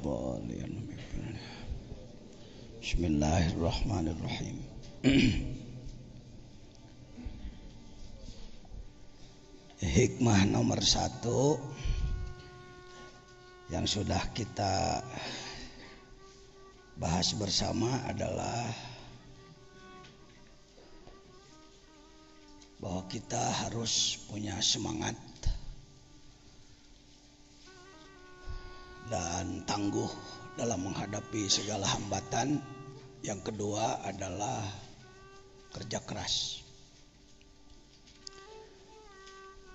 dhalin. Bismillahirrahmanirrahim. Hikmah nomor 1 yang sudah kita bahas bersama adalah bahwa kita harus punya semangat dan tangguh dalam menghadapi segala hambatan. Yang kedua adalah kerja keras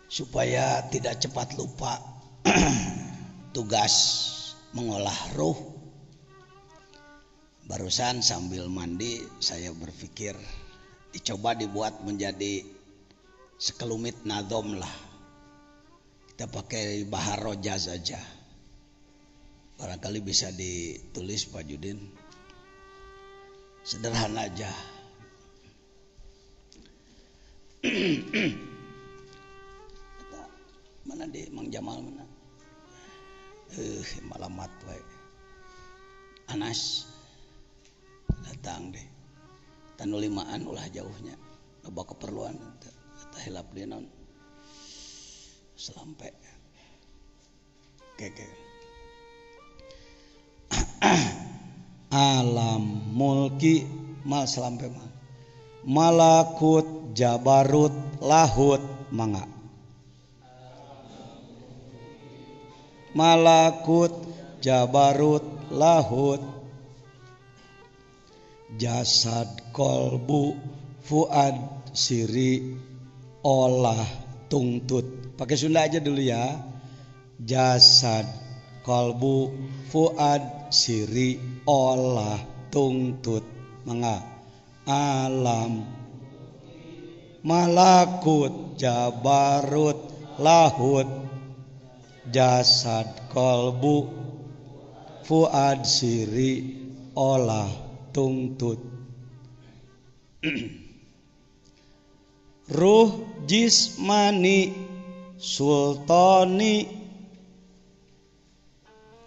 supaya tidak cepat lupa tugas mengolah ruh. Barusan sambil mandi saya berpikir dicoba dibuat menjadi sekelumit nadom lah. Kita pakai bahar roja saja. Barangkali bisa ditulis Pak Judin. Sederhana aja. Mana di Mang Jamal mana? Malamat wae. Anas datang deh. Tanu limaan ulah jauhnya. Loba keperluan tah hilap dia naon. Selampe. Oke. Alam mulki mal selampe mal. Malakut jabarut lahut mangga. Malakut jabarut lahut jasad kolbu fuad siri olah tungtut. Pakai Sunda aja dulu ya. Jasad kolbu fuad siri olah tungtut mangga. Alam malakut jabarut lahut jasad kolbu fuad siri olah tungtut. Ruh jismani sultani,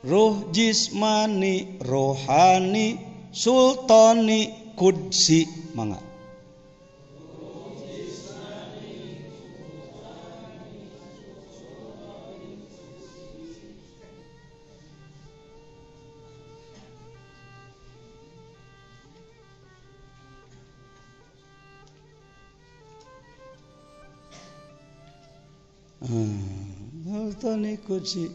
ruh jismani rohani sultani kudsi mangga. Sultani kudsi.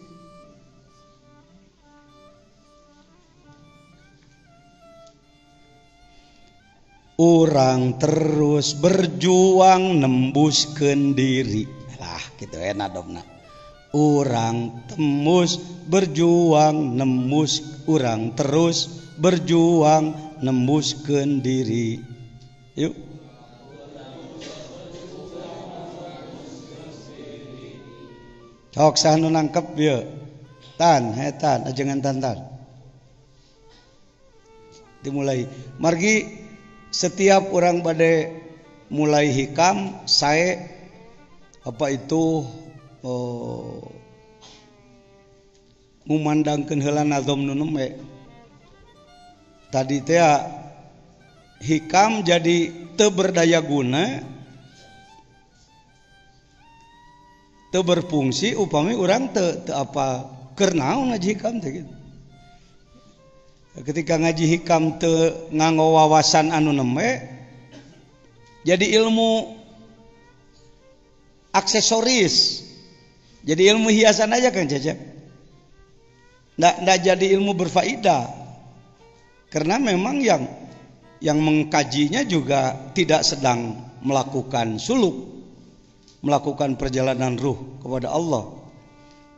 Urang terus berjuang nembuskeun diri. Lah kitu enak dongna. Urang tembus berjuang urang terus berjuang nembuskeun diri. Yuk. Sok sanu nangkep ye. Tan, hetan, ajengan tantan. Dimulai. Margi setiap orang bade mulai hikam saya apa itu ngumandangkeun heula nazom nu nembe. Tadi teh hikam jadi teu berdaya guna, teu berfungsi upami urang teu apa keur naon ngaji hikam teh gitu. Ketika ngaji hikam teu nganggo wawasan anu nembe jadi ilmu aksesoris, jadi ilmu hiasan aja Kang Cecep. Nggak jadi ilmu berfaedah karena memang yang mengkajinya juga tidak sedang melakukan suluk, melakukan perjalanan ruh kepada Allah.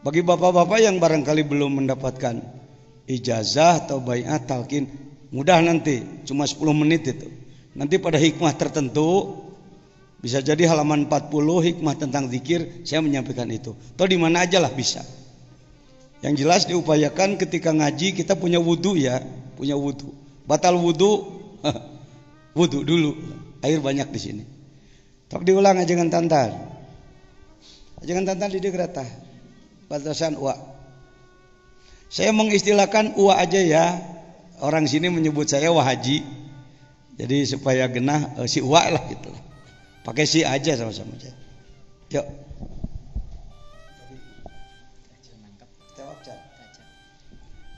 Bagi bapak-bapak yang barangkali belum mendapatkan ijazah atau baiat talqin, mudah nanti cuma 10 menit itu. Nanti pada hikmah tertentu bisa jadi halaman 40 hikmah tentang zikir saya menyampaikan itu. Atau di mana aja lah bisa. Yang jelas diupayakan ketika ngaji kita punya wudu ya, punya wudu. Batal wudu, wudu dulu. Air banyak di sini. Tok diulang ajengan tantan. Ajengan tantan di degrata. Batasan wa. Saya mengistilahkan Uwa aja ya. Orang sini menyebut saya Wahaji. Jadi supaya genah si Uwa lah gitu. Pakai si aja sama-sama aja. Yuk.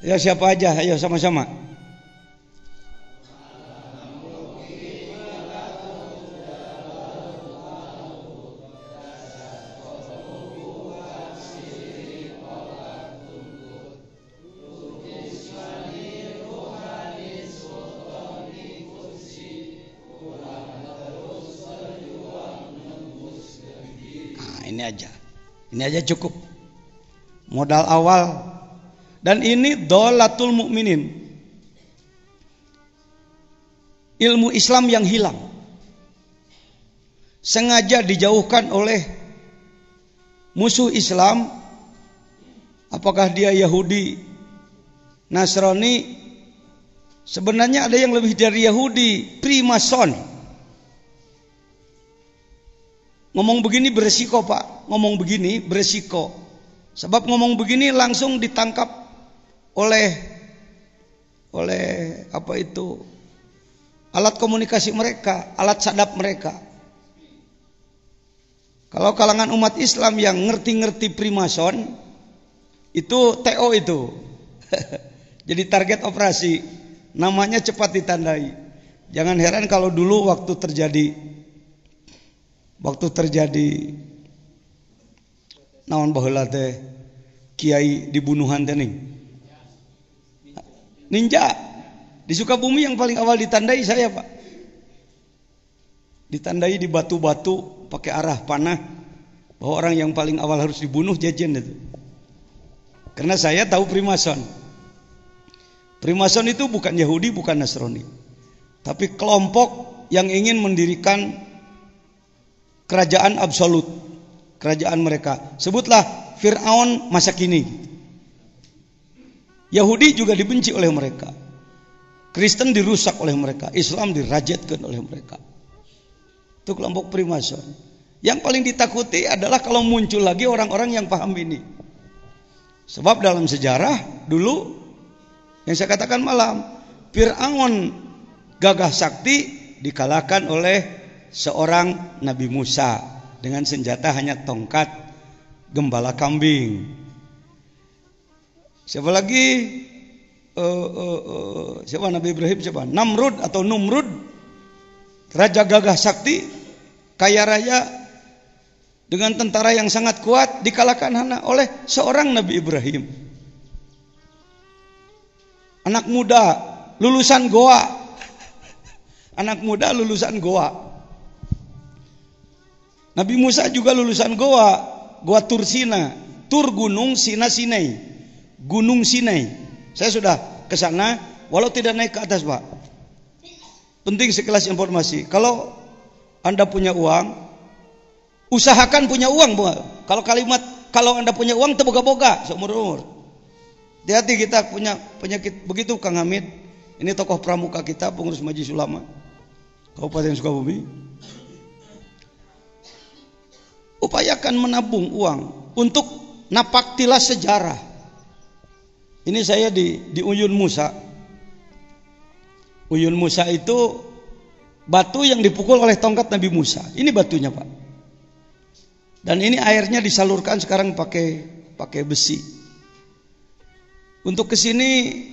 Ya siapa aja, ayo sama-sama. Ini aja cukup modal awal. Dan ini dhalatul mukminin, ilmu Islam yang hilang, sengaja dijauhkan oleh musuh Islam. Apakah dia Yahudi, Nasrani? Sebenarnya ada yang lebih dari Yahudi, Primason. Ngomong begini beresiko Pak, ngomong begini beresiko. Sebab ngomong begini langsung ditangkap oleh apa itu, alat komunikasi mereka, alat sadap mereka. Kalau kalangan umat Islam yang ngerti-ngerti Primason, itu TO itu. Jadi target operasi, namanya cepat ditandai. Jangan heran kalau dulu waktu terjadi naon baheula teh kiai dibunuhan teh ninja di Sukabumi yang paling awal ditandai saya Pak. Ditandai di batu-batu pakai arah panah bahwa orang yang paling awal harus dibunuh Jejen itu. Karena saya tahu Primason. Primason itu bukan Yahudi, bukan Nasrani, tapi kelompok yang ingin mendirikan kerajaan absolut, kerajaan mereka. Sebutlah Fir'aun masa kini. Yahudi juga dibenci oleh mereka, Kristen dirusak oleh mereka, Islam dirajatkan oleh mereka. Itu kelompok Primason. Yang paling ditakuti adalah kalau muncul lagi orang-orang yang paham ini. Sebab dalam sejarah dulu yang saya katakan malam, Fir'aun gagah sakti dikalahkan oleh seorang Nabi Musa dengan senjata hanya tongkat gembala kambing. Siapa lagi? Siapa Nabi Ibrahim? Siapa? Namrud atau Numrud, raja gagah sakti, kaya raya, dengan tentara yang sangat kuat, dikalahkan hanya oleh seorang Nabi Ibrahim. Anak muda lulusan Goa, anak muda lulusan Goa. Nabi Musa juga lulusan Goa, Goa Tursina, Tur gunung, Sina Sinai, Gunung Sinai. Saya sudah ke sana, walau tidak naik ke atas Pak. Penting sekelas informasi. Kalau Anda punya uang, usahakan punya uang Pak. Kalau kalimat kalau Anda punya uang terboga-boga seumur umur. Hati-hati, kita punya penyakit begitu Kang Hamid. Ini tokoh pramuka kita, pengurus Majelis Ulama Kabupaten Sukabumi. Upayakan menabung uang untuk napaktilas sejarah. Ini saya di Uyun Musa. Uyun Musa itu batu yang dipukul oleh tongkat Nabi Musa. Ini batunya Pak. Dan ini airnya disalurkan sekarang pakai besi. Untuk kesini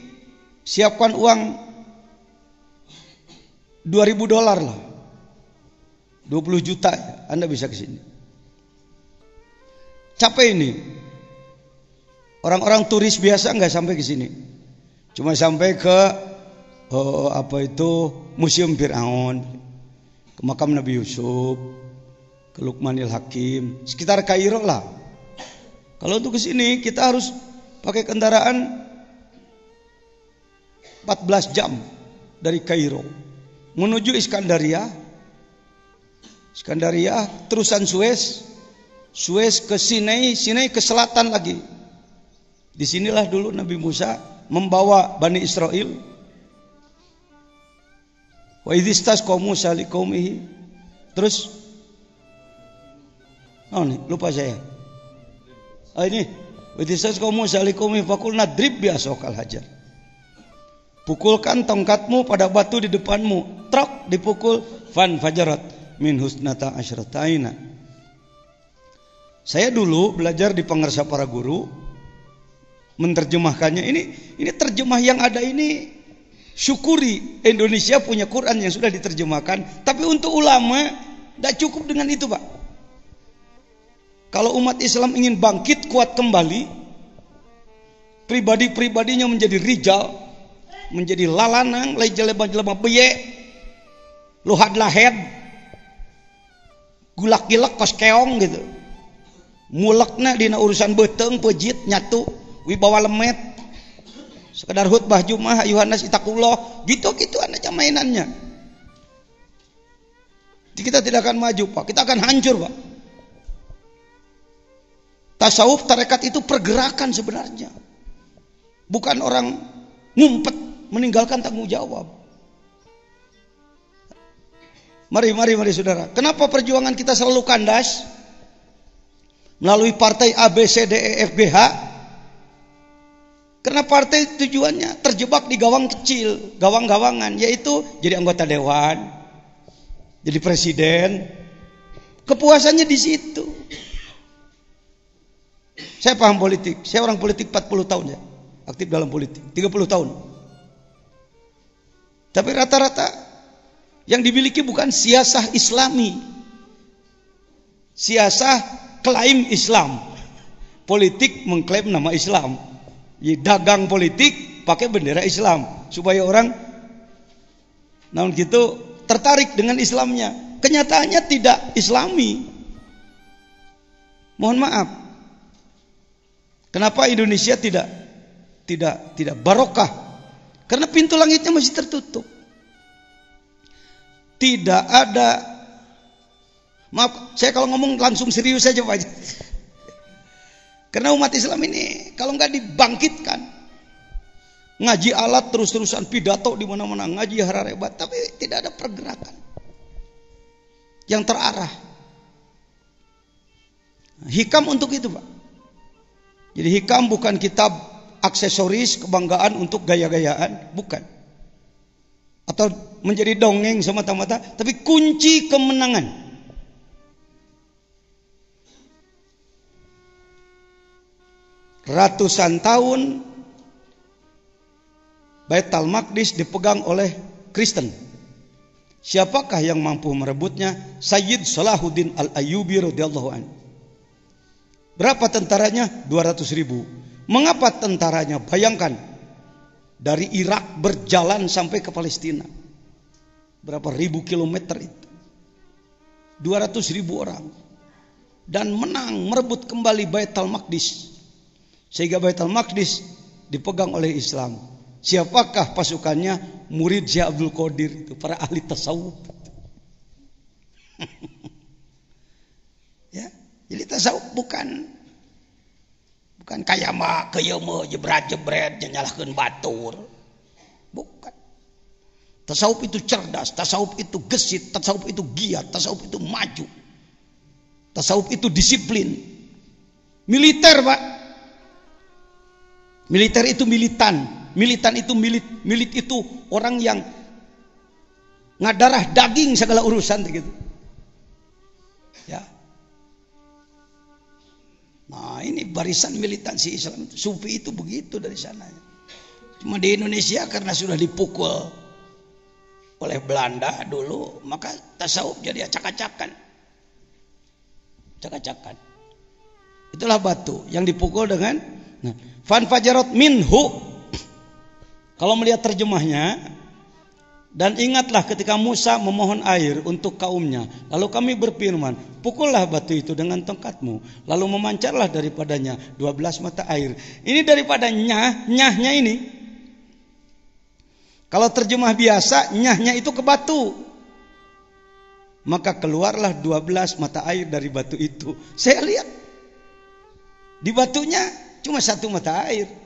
siapkan uang $2.000 lah, 20 juta ya, Anda bisa kesini. Capek ini. Orang-orang turis biasa nggak sampai ke sini, cuma sampai ke Museum Fir'aun, ke makam Nabi Yusuf, ke Luqmanil Hakim, sekitar Kairo lah. Kalau untuk ke sini kita harus pakai kendaraan 14 jam dari Kairo menuju Iskandaria, terusan Suez ke Sinai, Sinai ke selatan lagi. Disinilah dulu Nabi Musa membawa Bani Israel. Wa idhistasqa Musa liqaumihi. Terus lupa saya. Ini Wa istasqa Musa liqaumihi faqulna drib bi asokal hajar. Pukulkan tongkatmu pada batu di depanmu. Trok dipukul, fan fajarat min husnata asyrata aina. Saya dulu belajar di Pangarsa Para Guru, menerjemahkannya. Ini terjemah yang ada ini, syukuri Indonesia punya Quran yang sudah diterjemahkan. Tapi untuk ulama tidak cukup dengan itu, Pak. Kalau umat Islam ingin bangkit kuat kembali, pribadi-pribadinya menjadi rijal, menjadi lalanang, lai jelema-jelema beye, luhad lahed, gulak-gilak kos keong gitu. Mulekna dina urusan beuteng, pejit, nyatu, wibawa lemet. Sekedar khutbah Jumat, Yohanes itakullah, gitu-gitu aja mainannya. Kita tidak akan maju, Pak. Kita akan hancur, Pak. Tasawuf tarekat itu pergerakan sebenarnya. Bukan orang ngumpet meninggalkan tanggung jawab. Mari saudara. Kenapa perjuangan kita selalu kandas? Melalui partai A, B, C, D, E, F, G, H. Karena partai tujuannya terjebak di gawang kecil, gawang-gawangan, yaitu jadi anggota dewan, jadi presiden. Kepuasannya di situ. Saya paham politik. Saya orang politik 40 tahun ya. Aktif dalam politik 30 tahun. Tapi rata-rata yang dimiliki bukan siasah Islami. Siasah klaim Islam. Politik mengklaim nama Islam. Jadi dagang politik pakai bendera Islam supaya orang namun gitu tertarik dengan Islamnya. Kenyataannya tidak Islami. Mohon maaf. Kenapa Indonesia tidak barokah? Karena pintu langitnya masih tertutup. Tidak ada, maaf, saya kalau ngomong langsung serius saja Pak. Karena umat Islam ini kalau nggak dibangkitkan, ngaji alat terus-terusan, pidato di mana-mana, ngaji hararebat, tapi tidak ada pergerakan yang terarah. Hikam untuk itu, Pak. Jadi hikam bukan kitab aksesoris kebanggaan untuk gaya-gayaan, bukan. Atau menjadi dongeng semata-mata, tapi kunci kemenangan. Ratusan tahun Baitul Maqdis dipegang oleh Kristen. Siapakah yang mampu merebutnya? Sayyid Salahuddin Al-Ayyubi radhiyallahu anhu. Berapa tentaranya? 200.000. Mengapa tentaranya? Bayangkan, dari Irak berjalan sampai ke Palestina. Berapa ribu kilometer itu? 200.000 orang. Dan menang, merebut kembali Baitul Maqdis. Sehingga Baitul Maqdis dipegang oleh Islam. Siapakah pasukannya? Murid Syekh Abdul Qadir itu, para ahli tasawuf. Ya, jadi tasawuf bukan kayak mah kayama jebret-jebret nyalahkeun batur. Bukan. Tasawuf itu cerdas, tasawuf itu gesit, tasawuf itu giat, tasawuf itu maju. Tasawuf itu disiplin. Militer, Pak. Militer itu militan. Militan itu milit itu orang yang ngadarah daging segala urusan gitu. Ya. Nah, ini barisan militansi Islam. Sufi itu begitu dari sana. Cuma di Indonesia karena sudah dipukul oleh Belanda dulu, maka tasawuf jadi acak-acakan. Acak-acakan. Itulah batu yang dipukul dengan fan fajarat minhu. Kalau melihat terjemahnya, dan ingatlah ketika Musa memohon air untuk kaumnya, lalu kami berfirman, pukullah batu itu dengan tongkatmu, lalu memancarlah daripadanya 12 mata air. Ini daripada nyahnya ini. Kalau terjemah biasa, nyahnya itu ke batu. Maka keluarlah 12 mata air dari batu itu. Saya lihat di batunya cuma 1 mata air.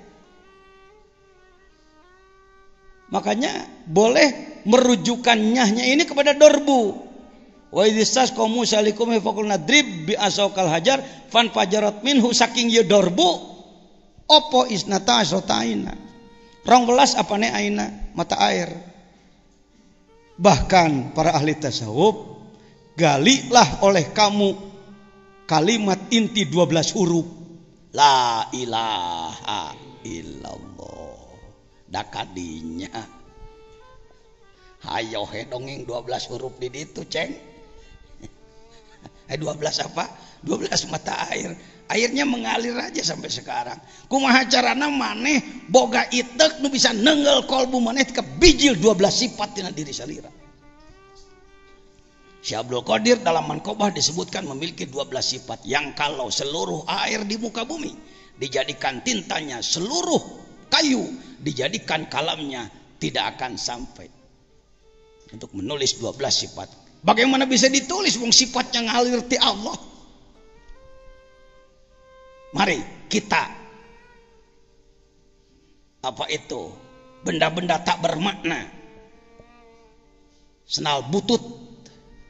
Makanya boleh merujukan nyahnya ini kepada dorbu. Wa idzas qaum Musa likum faqulna drib bi asaqal hajar fan fajarat minhu, saking ye dorbu Opo isnata asrota aina. 12 apane aina mata air. Bahkan para ahli tasawuf, galilah oleh kamu kalimat inti 12 huruf. La ilaha illallah. Dakadinya. Hayo he dongeng 12 huruf di ditu, Ceng. 12 apa? 12 mata air. Airnya mengalir aja sampai sekarang. Kumaha carana maneh boga itek nu bisa nenggel kolbu maneh ke bijil 12 sifat tina diri salira. Syekh Abdul Qadir dalam Manqobah disebutkan memiliki 12 sifat yang kalau seluruh air di muka bumi dijadikan tintanya, seluruh kayu dijadikan kalamnya, tidak akan sampai untuk menulis 12 sifat. Bagaimana bisa ditulis wong sifatnya ngalir ti Allah? Mari kita apa itu benda-benda tak bermakna, senal butut,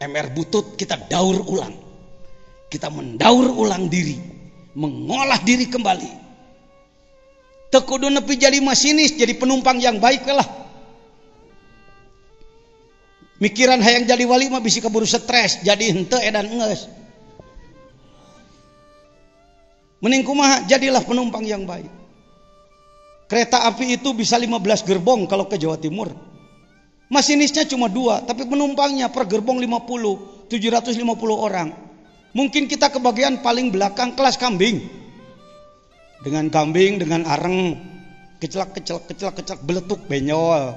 MR butut, kita daur ulang, kita mendaur ulang diri, mengolah diri kembali. Tekudu nepi jadi masinis, jadi penumpang yang baik lah. Mikiran hayang jadi wali mah bisi keburu stres, jadi henteu edan enggeus. Mending kumaha, jadilah penumpang yang baik. Kereta api itu bisa 15 gerbong kalau ke Jawa Timur. Masinisnya cuma 2, tapi penumpangnya per gerbong 50, 750 orang. Mungkin kita kebagian paling belakang kelas kambing. Dengan kambing, dengan areng, kecelak beletuk benyol.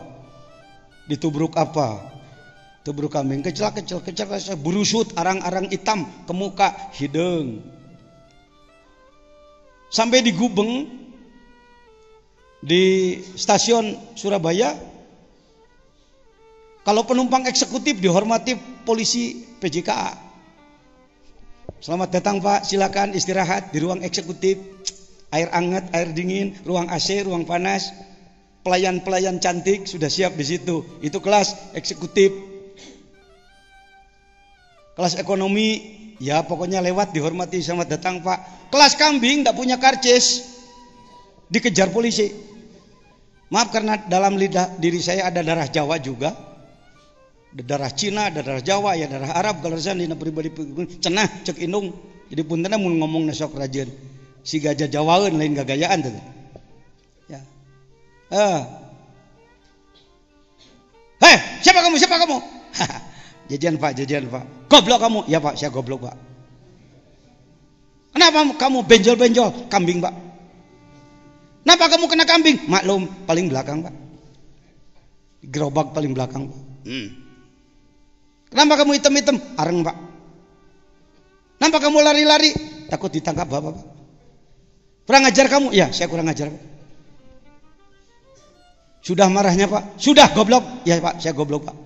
Ditubruk apa? Tubruk kambing, kecelak burusut, arang-arang hitam ke muka, hidung. Sampai di Gubeng, di stasiun Surabaya, kalau penumpang eksekutif dihormati polisi PJKA. Selamat datang Pak, silakan istirahat di ruang eksekutif. Air hangat, air dingin, ruang AC, ruang panas. Pelayan-pelayan cantik sudah siap di situ. Itu kelas eksekutif. Kelas ekonomi, ya pokoknya lewat dihormati, selamat datang Pak. Kelas kambing tidak punya karcis, dikejar polisi. Maaf karena dalam lidah diri saya ada darah Jawa juga, ada darah Cina, ada darah Jawa, ya darah Arab. Kalau saya dina pribadi cenah cek indung, jadi puntenna mun ngomong nasok rajin. Si gajah Jawaeun lain gagayaan tuh. Ya. Hei, siapa kamu? Siapa kamu? Jajan Pak. Goblok kamu? Ya Pak, saya goblok Pak. Kenapa kamu benjol-benjol? Kambing Pak. Kenapa kamu kena kambing? Maklum, paling belakang Pak. Gerobak paling belakang Pak. Kenapa kamu hitam-hitam? Areng Pak. Kenapa kamu lari-lari? Takut ditangkap Bapak Pak. Kurang ajar kamu? Ya, saya kurang ajar Pak. Sudah marahnya Pak? Sudah goblok? Ya Pak, saya goblok Pak.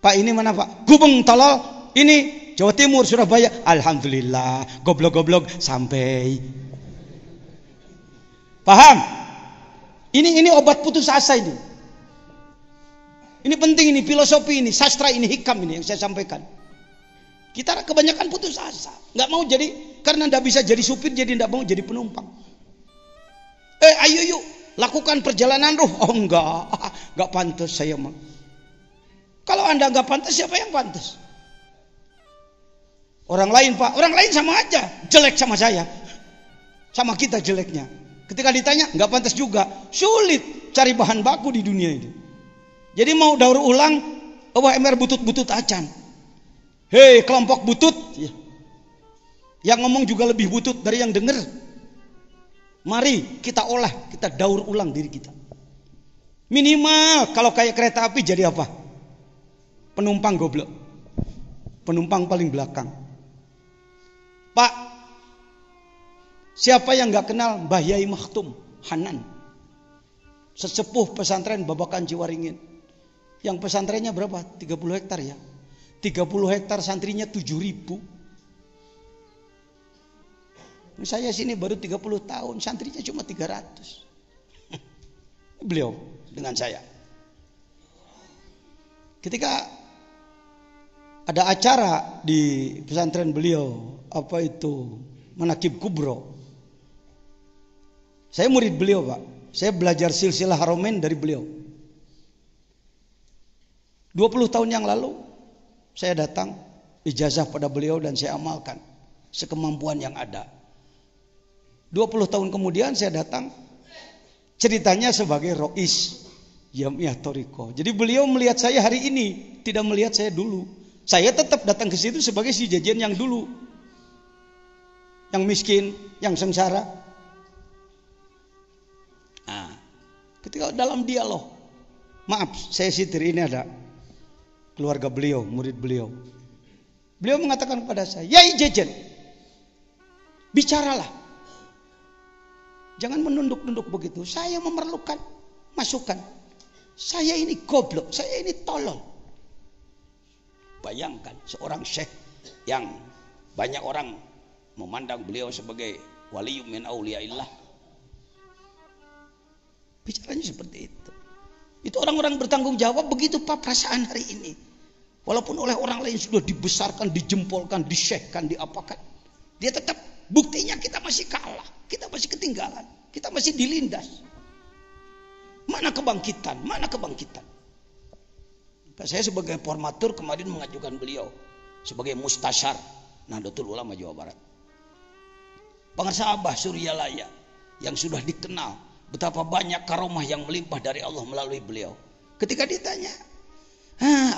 Pak ini mana Pak? Gubeng tolol. Ini Jawa Timur, Surabaya. Alhamdulillah, goblok-goblok sampai. Paham? Ini obat putus asa ini. Ini penting, ini filosofi, ini sastra, ini hikam ini yang saya sampaikan. Kita kebanyakan putus asa, nggak mau jadi, karena nggak bisa jadi supir, jadi nggak mau jadi penumpang. Ayo yuk, lakukan perjalanan ruh. Oh nggak pantas saya mah. Kalau Anda nggak pantas, siapa yang pantas? Orang lain Pak, orang lain sama aja jelek sama saya, sama kita jeleknya. Ketika ditanya nggak pantas juga, sulit cari bahan baku di dunia ini. Jadi mau daur ulang, MR butut-butut acan. Hei kelompok butut, yang ngomong juga lebih butut dari yang denger. Mari kita olah, kita daur ulang diri kita. Minimal kalau kayak kereta api jadi apa? Penumpang goblok, penumpang paling belakang. Pak, siapa yang gak kenal Mbah Yai Makhtum Hanan, sesepuh pesantren Babakan Ciwaringin, yang pesantrennya berapa? 30 hektar ya. 30 hektar santrinya 7.000. Saya sini baru 30 tahun, santrinya cuma 300. Beliau dengan saya. Ketika ada acara di pesantren beliau, apa itu, Manaqib Kubro, Saya murid beliau, Pak. Saya belajar silsilah Haramain dari beliau. 20 tahun yang lalu saya datang ijazah pada beliau dan saya amalkan sekemampuan yang ada. 20 tahun kemudian saya datang ceritanya sebagai Rois Jamiah Thariqah. Jadi beliau melihat saya hari ini, tidak melihat saya dulu. Saya tetap datang ke situ sebagai si jajan yang dulu. Yang miskin, yang sengsara. Nah, ketika dalam dialog, maaf saya sitir, ini ada keluarga beliau, murid beliau. Beliau mengatakan kepada saya, "Yai jajan, bicaralah. Jangan menunduk-nunduk begitu. Saya memerlukan masukan. Saya ini goblok, saya ini tolol." Bayangkan seorang syekh yang banyak orang memandang beliau sebagai waliyun min auliyaillah. Bicaranya seperti itu. Itu orang-orang bertanggung jawab, begitu Pak perasaan hari ini. Walaupun oleh orang lain sudah dibesarkan, dijempolkan, disyekhkan, diapakan. Dia tetap, buktinya kita masih kalah. Kita masih ketinggalan. Kita masih dilindas. Mana kebangkitan? Mana kebangkitan? Saya sebagai formatur kemarin mengajukan beliau sebagai mustasyar Nahdlatul Ulama Jawa Barat. Pengarsa Abah Suryalaya yang sudah dikenal betapa banyak karomah yang melimpah dari Allah melalui beliau. Ketika ditanya,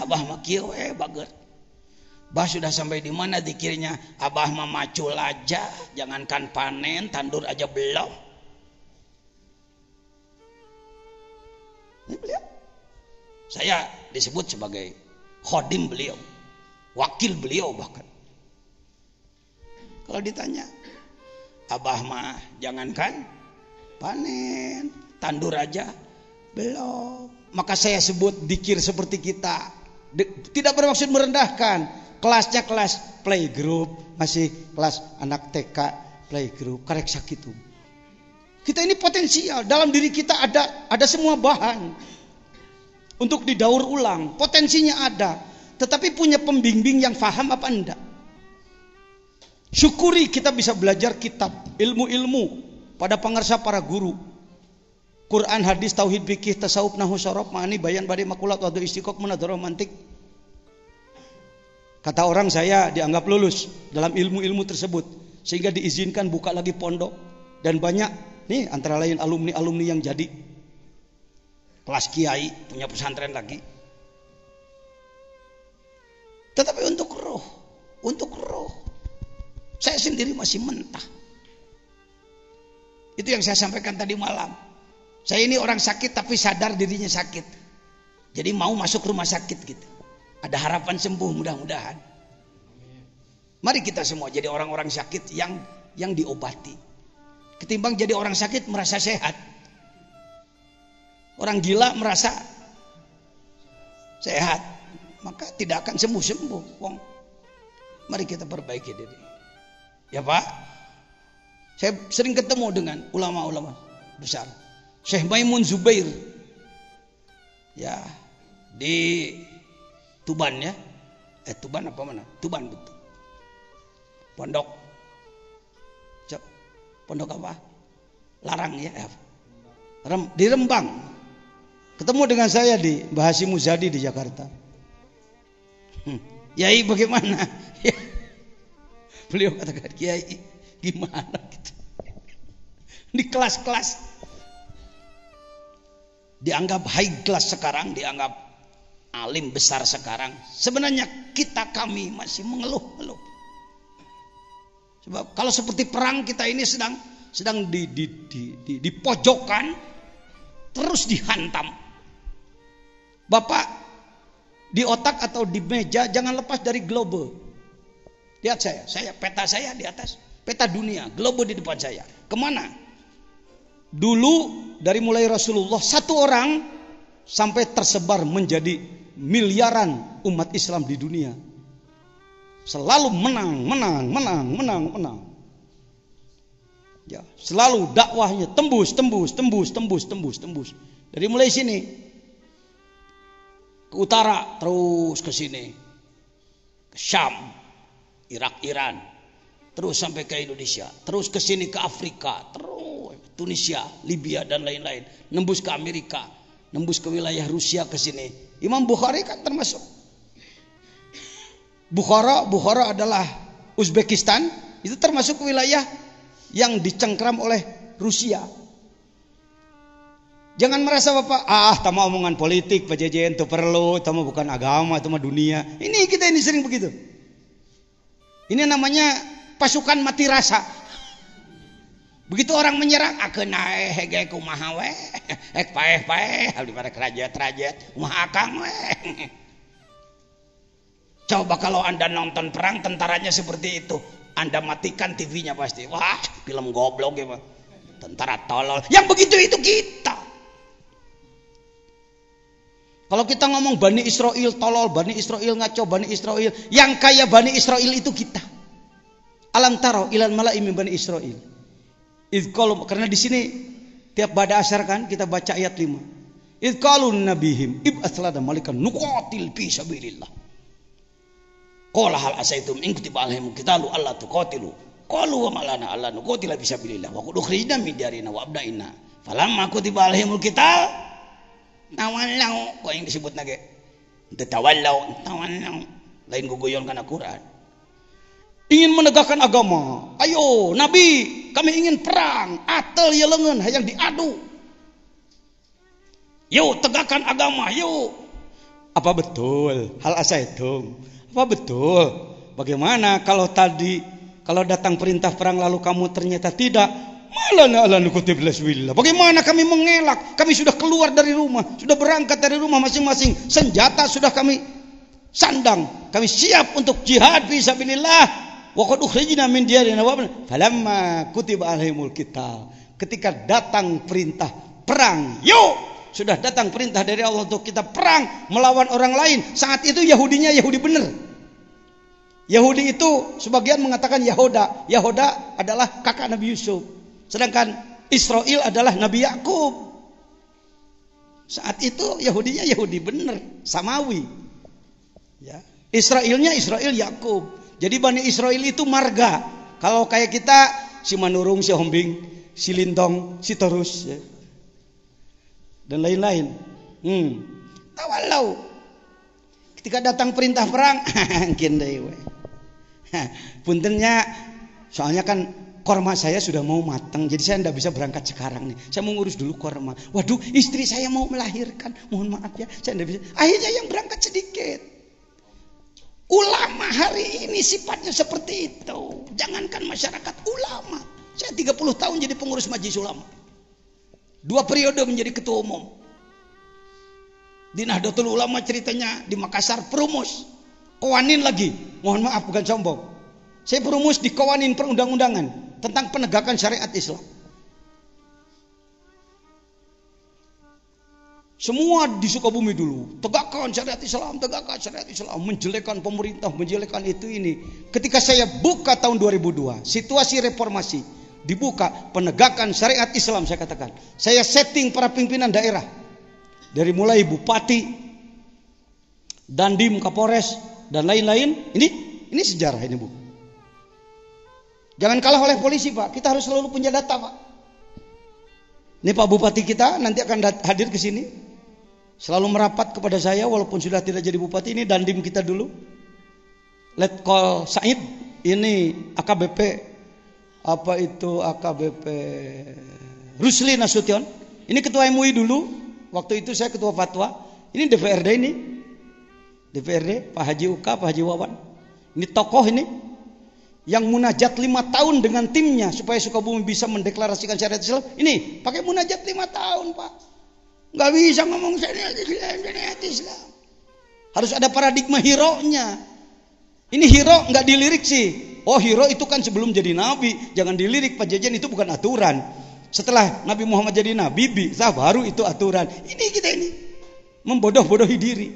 Abah mah kieu we bager. Bah sudah sampai di mana dikirnya? Abah mah macul aja, jangankan panen, tandur aja belum. Ini beliau. Saya disebut sebagai khodim beliau, wakil beliau bahkan. Kalau ditanya, Abah mah jangankan panen, tandur aja belum. Maka saya sebut dikir seperti kita. Tidak bermaksud merendahkan. Kelasnya kelas playgroup, masih kelas anak TK playgroup, karek sakitu. Kita ini potensial, dalam diri kita ada semua bahan untuk didaur ulang, potensinya ada, tetapi punya pembimbing yang faham apa enggak? Syukuri kita bisa belajar kitab, ilmu-ilmu pada pengarsa para guru. Quran, hadis, tauhid, fikih, tasawuf, nahwu, syaraf, ma'ani, bayan, badi, makulat, wadu, istiqaq, munadharah, mantik. Kata orang saya dianggap lulus dalam ilmu-ilmu tersebut sehingga diizinkan buka lagi pondok, dan banyak nih antara lain alumni-alumni yang jadi kelas kiai, punya pesantren lagi. Tetapi untuk roh saya sendiri masih mentah. Itu yang saya sampaikan tadi malam. Saya ini orang sakit tapi sadar dirinya sakit. Jadi mau masuk rumah sakit gitu. Ada harapan sembuh mudah-mudahan. Mari kita semua jadi orang-orang sakit yang diobati. Ketimbang jadi orang sakit merasa sehat. Orang gila merasa sehat, maka tidak akan sembuh-sembuh. Mari kita perbaiki diri. Ya Pak, saya sering ketemu dengan ulama-ulama besar. Syekh Maimun Zubair, ya di Tuban ya, Tuban apa mana? Tuban betul. Pondok apa? Larang ya, di Rembang. Ketemu dengan saya di Mbah Hasyim Muzadi di Jakarta. Yai bagaimana? Beliau katakan, Kiai gimana gitu. Di kelas-kelas dianggap high class sekarang, dianggap alim besar sekarang. Sebenarnya kami masih mengeluh-ngeluh. Sebab kalau seperti perang kita ini sedang di pojokan, terus dihantam. Bapak di otak atau di meja jangan lepas dari globe. Lihat peta saya di atas, peta dunia, globe di depan saya. Kemana? Dulu dari mulai Rasulullah satu orang sampai tersebar menjadi miliaran umat Islam di dunia. Selalu menang. Ya, selalu dakwahnya tembus. Dari mulai sini ke utara terus ke sini, ke Syam, Irak, Iran, terus sampai ke Indonesia, terus ke sini ke Afrika, terus Tunisia, Libya dan lain-lain, nembus ke Amerika, nembus ke wilayah Rusia ke sini. Imam Bukhari kan termasuk. Bukhara adalah Uzbekistan, itu termasuk wilayah yang dicengkram oleh Rusia. Jangan merasa Bapak, tama omongan politik, Pak Jejen, itu perlu, tama bukan agama, tama dunia. Ini kita ini sering begitu. Ini namanya pasukan mati rasa. Begitu orang menyerang, akeun hege kumaha we, ek paeh abdi para kerajat kumaha akang we. Coba kalau Anda nonton perang, tentaranya seperti itu, Anda matikan TV-nya pasti. Wah, film goblok ya, Pak. Tentara tolol. Yang begitu itu kita. Kalau kita ngomong Bani Israel tolol, Bani Israel ngaco, Bani Israel, yang kaya Bani Israel itu kita. Alam taro ilal mala'i min Bani Israel. Karena di sini tiap pada asar kan kita baca ayat 5. Idh qalu nabihim ib'ats lana malikan nuqatil fi sabilillah. Qala hal asaitum in kutiba alaihim qitalu alla tuqatilu. Qalu wa malana alla nuqatila fi sabilillah wa qad ukhrijna min diyarina wa abnaina. Falamma kutiba alaihimul qital tawallau, kok yang disebut nage tawallau lain guguyon kana Quran. Ingin menegakkan agama, ayo Nabi, kami ingin perang, atel ya lengan hayang diadu. Yuk tegakkan agama, yuk. Apa betul hal asaitum? Apa betul? Bagaimana kalau datang perintah perang lalu kamu ternyata tidak? Bagaimana kami mengelak? Kami sudah keluar dari rumah, sudah berangkat dari rumah masing-masing, senjata sudah kami sandang, kami siap untuk jihad fi sabilillah. Wa qad ukhrijna min diyarina wa falamma kutiba alaihimul qital. Ketika datang perintah perang, yuk, sudah datang perintah dari Allah untuk kita perang melawan orang lain. Saat itu Yahudinya Yahudi benar. Yahudi itu sebagian mengatakan Yahoda. Yahoda adalah kakak Nabi Yusuf. Sedangkan Israel adalah Nabi Yakub. Saat itu Yahudinya Yahudi benar, Samawi. Ya. Israelnya Israel Yakub. Jadi Bani Israel itu marga. Kalau kayak kita si Manurung, si Hombing, si Lintong, si Torus, ya. Dan lain-lain. Tawalau. Ketika datang perintah perang, puntennya, soalnya kan korma saya sudah mau matang, jadi saya tidak bisa berangkat sekarang nih. Saya mau ngurus dulu korma. Waduh, istri saya mau melahirkan, mohon maaf ya, saya tidak bisa. Akhirnya yang berangkat sedikit. Ulama hari ini sifatnya seperti itu. Jangankan masyarakat, ulama. Saya 30 tahun jadi pengurus majelis ulama. 2 periode menjadi ketua umum. Di Nahdlatul Ulama ceritanya di Makassar perumus. Kawanin lagi. Mohon maaf bukan sombong. Saya perumus di kawanin perundang-undangan tentang penegakan syariat Islam. Semua di Sukabumi dulu tegakkan syariat Islam, menjelekkan pemerintah, menjelekkan itu ini. Ketika saya buka tahun 2002, situasi reformasi dibuka, penegakan syariat Islam, saya katakan, saya setting para pimpinan daerah dari mulai bupati, dandim, kapolres dan lain-lain. Ini sejarah ini, Bu. Jangan kalah oleh polisi, Pak. Kita harus selalu punya data, Pak. Ini Pak Bupati kita nanti akan hadir ke sini. Selalu merapat kepada saya walaupun sudah tidak jadi bupati. Ini dandim kita dulu. Letkol Said, ini AKBP AKBP Rusli Nasution. Ini ketua MUI dulu. Waktu itu saya ketua fatwa. Ini DPRD ini. DPRD Pak Haji Uka, Pak Haji Wawan. Ini tokoh ini yang munajat 5 tahun dengan timnya supaya Sukabumi bisa mendeklarasikan syariat Islam. Ini pakai munajat 5 tahun, Pak. Nggak bisa ngomong syariat Islam. Harus ada paradigma hero-nya. Ini hero nggak dilirik sih. Oh, hero itu kan sebelum jadi nabi. Jangan dilirik, Pak Jejen, itu bukan aturan. Setelah Nabi Muhammad jadi nabi, baru itu aturan. Ini kita ini membodoh-bodohi diri.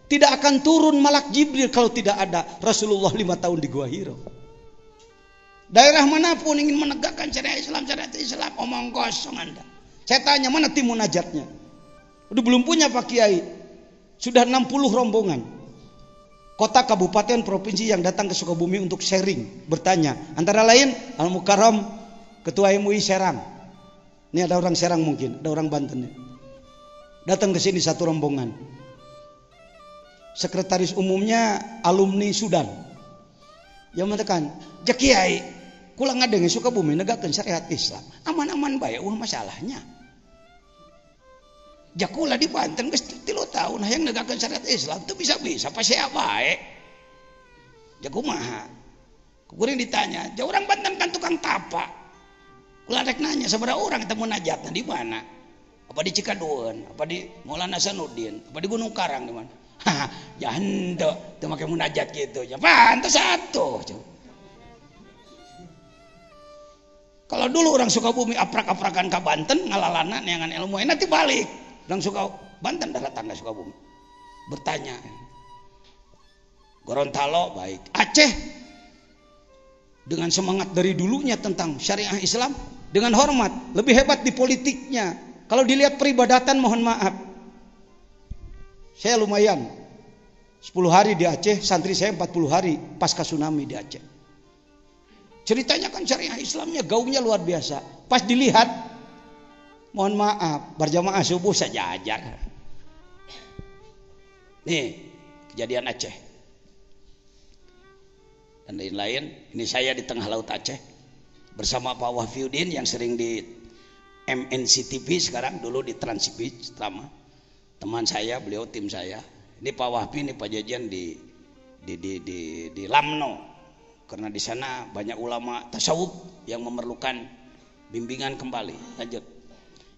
Tidak akan turun malak Jibril kalau tidak ada Rasulullah 5 tahun di Gua Hiro. Daerah manapun ingin menegakkan syariat Islam, omong kosong Anda. Saya tanya, mana tim munajatnya? Udah belum punya Pak Kiai. Sudah 60 rombongan. Kota, kabupaten, provinsi yang datang ke Sukabumi untuk sharing, bertanya. Antara lain Al Mukarram, Ketua MUI Serang, Ini ada orang Serang mungkin, ada orang Banten. Datang ke sini satu rombongan. Sekretaris umumnya alumni Sudan. Yang mengatakan, "Jak kiai, kula ngadenge Sukabumi negakeun syariat Islam. Aman-aman bae masalahnya. Jak kula di Banten geus 3 tahun hayang negakeun syariat Islam teu bisa-bisa pasea bae." Jak kumaha? Kuring ditanya, "Ja urang Banten kan tukang tapak." Kula rek nanya sabaraha urang teh munajatna di mana? Apa di Cikadueun, apa di Maulana Hasanuddin, apa di Gunung Karang di mana? Haha, ya henteu teu make munajat kitu. Ya pantes satu. Kalau dulu orang Sukabumi aprak-aprakan ka Banten ngalalana neangan ilmu nanti balik. Orang Banten datang ke Sukabumi. Bertanya. Gorontalo baik. Aceh dengan semangat dari dulunya tentang syariah Islam dengan hormat, lebih hebat di politiknya. Kalau dilihat peribadatan mohon maaf. Saya lumayan 10 hari di Aceh, santri saya 40 hari pasca tsunami di Aceh. Ceritanya kan syariah Islamnya gaungnya luar biasa. Pas dilihat, mohon maaf, berjamaah subuh saja ajar. Nih, kejadian Aceh. Dan lain-lain, ini saya di tengah laut Aceh bersama Pak Wahfiuddin yang sering di MNC TV sekarang, dulu di Trans TV selama. Teman saya, beliau tim saya. Ini Pak Wahfi, ini Pak Jajan di Lamno. Karena di sana banyak ulama tasawuf yang memerlukan bimbingan kembali. Lanjut.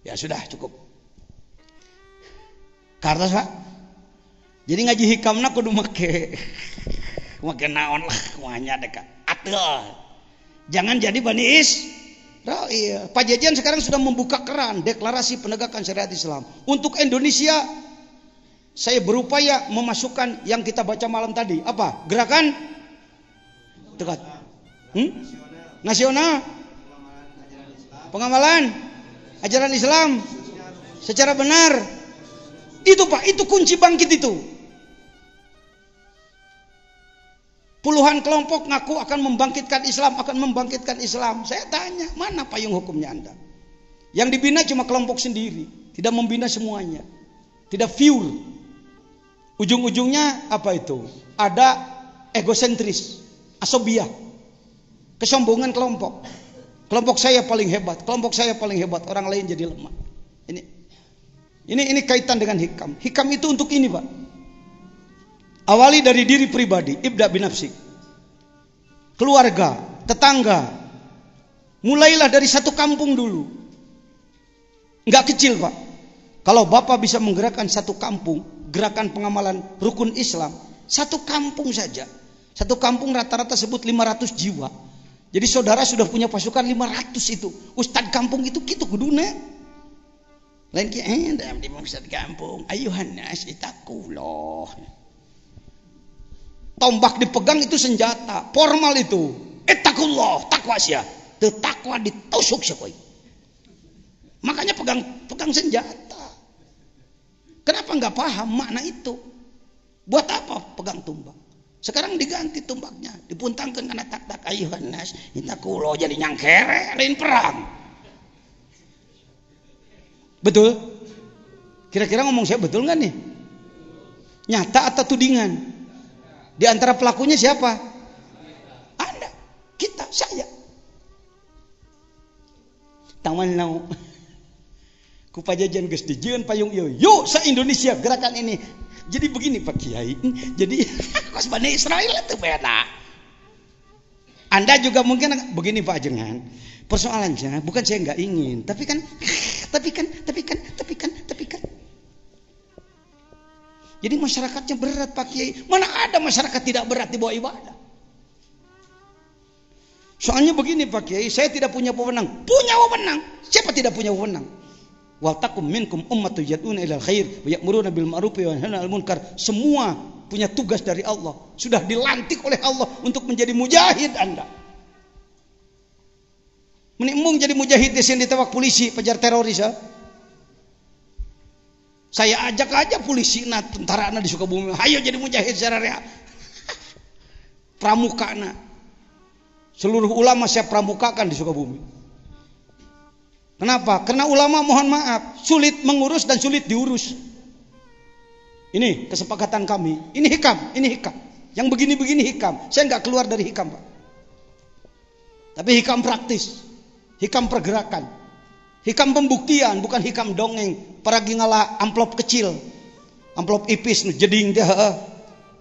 Ya sudah cukup. Karena Pak. Jadi ngaji hikamna kudu make naon lah kumaha dekat. Atul. Jangan jadi Bani Israil. Pak Jajan sekarang sudah membuka keran deklarasi penegakan syariat Islam. Untuk Indonesia saya berupaya memasukkan yang kita baca malam tadi. Apa? Gerakan dekat. Nasional. Pengamalan ajaran Islam secara benar. Itu Pak, itu kunci bangkit itu. Puluhan kelompok ngaku akan membangkitkan Islam, akan membangkitkan Islam. Saya tanya, mana payung hukumnya Anda? Yang dibina cuma kelompok sendiri, tidak membina semuanya. Tidak pure. Ujung-ujungnya apa itu? Ada egosentris, asobiah, kesombongan kelompok. Kelompok saya paling hebat, kelompok saya paling hebat, orang lain jadi lemah. Ini kaitan dengan hikam. Hikam itu untuk ini, Pak. Awali dari diri pribadi, ibda binafsik. Keluarga, tetangga. Mulailah dari satu kampung dulu. Enggak kecil, Pak. Kalau Bapak bisa menggerakkan satu kampung, gerakan pengamalan rukun Islam, satu kampung saja. Satu kampung rata-rata sebut 500 jiwa. Jadi saudara sudah punya pasukan 500 itu. Ustadz kampung itu gitu kuduna. Lain dalam di ustadz kampung, ayuhan nas itakullah. Tombak dipegang itu senjata, formal itu. Ittaqullah, takwa sia. Teu takwa ditusuk sia. Makanya pegang senjata. Kenapa enggak paham makna itu? Buat apa pegang tombak? Sekarang diganti tombaknya, dipuntangkeun kana tak ayuhan nas ittaqullah, jadi nyangkere lain perang. Betul? Kira-kira ngomong saya betul enggak nih? Nyata atau tudingan? Di antara pelakunya siapa? Anda, kita, saya. Taman nau. Ku pajajan geus dijieun payung ieu. Yuk sa Indonesia gerakan ini. Jadi begini Pak Kiai. Jadi kos Bani Israil itu beda. Anda juga mungkin begini Pak Jengan. Persoalannya bukan saya nggak ingin, tapi kan. Jadi masyarakatnya berat Pak Kiai. Mana ada masyarakat tidak berat di bawah ibadah? Soalnya begini Pak Kiai, saya tidak punya wewenang. Punya wewenang. Siapa tidak punya wewenang? Wal takum minkum ummatun yad'una ilal khair wa ya'muruna bil ma'ruf wa yanhauna 'anil munkar. Semua punya tugas dari Allah. Sudah dilantik oleh Allah untuk menjadi mujahid Anda. Menimung jadi mujahid di sini ditewak polisi, pejar teroris ya. Saya ajak aja polisi tentara di Sukabumi, ayo jadi mujahid secara real. Pramuka seluruh ulama saya pramukakan di Sukabumi. Kenapa? Karena ulama mohon maaf sulit mengurus dan sulit diurus. Ini kesepakatan kami. Ini hikam, ini hikam. Yang begini-begini hikam. Saya nggak keluar dari hikam, Pak. Tapi hikam praktis, hikam pergerakan, hikam pembuktian, bukan hikam dongeng. Paragi ngalah amplop kecil, amplop ipis, jeding dia,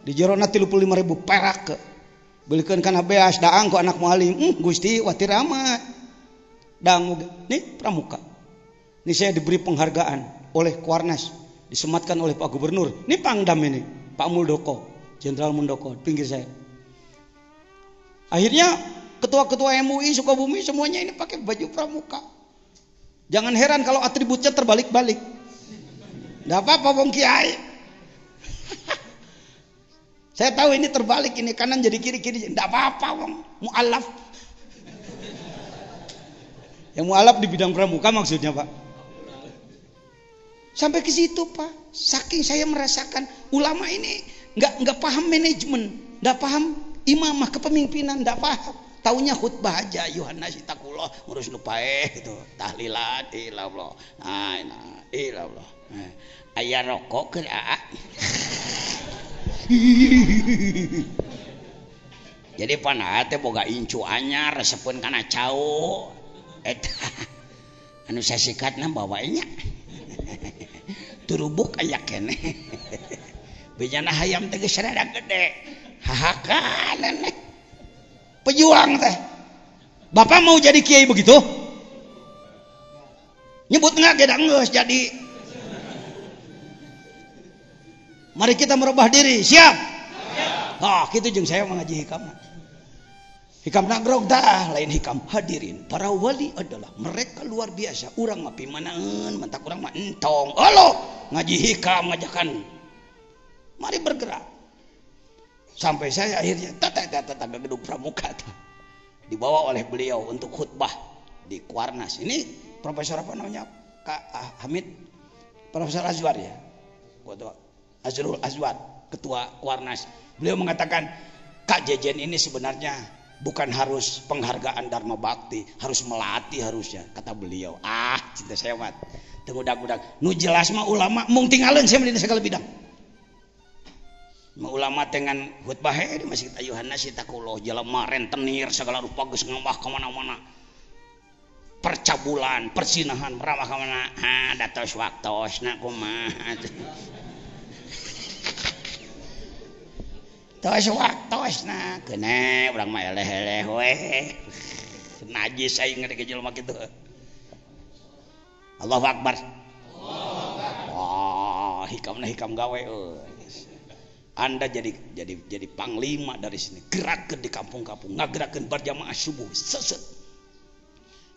di jerona 35.000 perak. Belikan kana beas daang ku anak mualim, Gusti watir amat. Dang, nih pramuka. Ini saya diberi penghargaan oleh Kuarnas, disematkan oleh Pak Gubernur. Ini Pangdam ini, Pak Muldoko, Jenderal Muldoko, pinggir saya. Akhirnya ketua-ketua MUI Sukabumi semuanya ini pakai baju pramuka. Jangan heran kalau atributnya terbalik-balik. Nggak apa-apa Bung Kiai. Saya tahu ini terbalik, ini kanan jadi kiri-kiri. Nggak apa-apa Bung. Mu'alaf. Yang mu'alaf di bidang pramuka maksudnya Pak. Sampai ke situ Pak. Saking saya merasakan ulama ini nggak paham manajemen, nggak paham imamah kepemimpinan, nggak paham. Taunya khutbah aja, Yohanes itakullah, ngurus lupae gitu, tahlilan ilallah, ilallah. Aya rokok ke aa. Jadi panah teh boga incu anyar resepkeun kana cau. Eta anu sasikatna bawanya. Turubuk aya keneh. Benyana hayam teh geus rada gede. Hahakan pejuang teh. Bapak mau jadi kiai begitu? Nyebut nggak gedang geus jadi. Mari kita merubah diri, siap? Ah, gitu jeung saya mengaji hikam. Hikam nagrog dah, lain hikam hadirin. Para wali adalah mereka luar biasa. Urang mah pimanaeun, mentak urang mah entong. Aloh, ngaji hikam ngajakan. Mari bergerak. Sampai saya akhirnya tata gedung pramuka dibawa oleh beliau untuk khutbah di Kuarnas. Ini profesor apa namanya? Kak Hamid, Profesor Azwar ya. Azrul Azwar, ketua Kuarnas. Beliau mengatakan, Kak Jejen ini sebenarnya bukan harus penghargaan Dharma Bakti, harus melatih harusnya, kata beliau. Cinta saya mat. Tenggudak-gudak. Nu jelas mah ulama mung tinggalin saya di segala bidang. Ulama dengan khutbah di Masjid Yohanes itakullah jelema rentenir segala rupa geus ngambah ka mana-mana. Percabulan, persinahan, meramah ka mana? Datos waktosna kumaha. Tos waktosna keuneh urang mah eleh-eleh we. Najis aing ngade ke jelema kitu. Allahu Akbar. Allahu Akbar. Hikamna hikam gawe euy. Anda jadi panglima dari sini, gerakkan di kampung-kampung, ngagerakan berjamaah subuh, seset.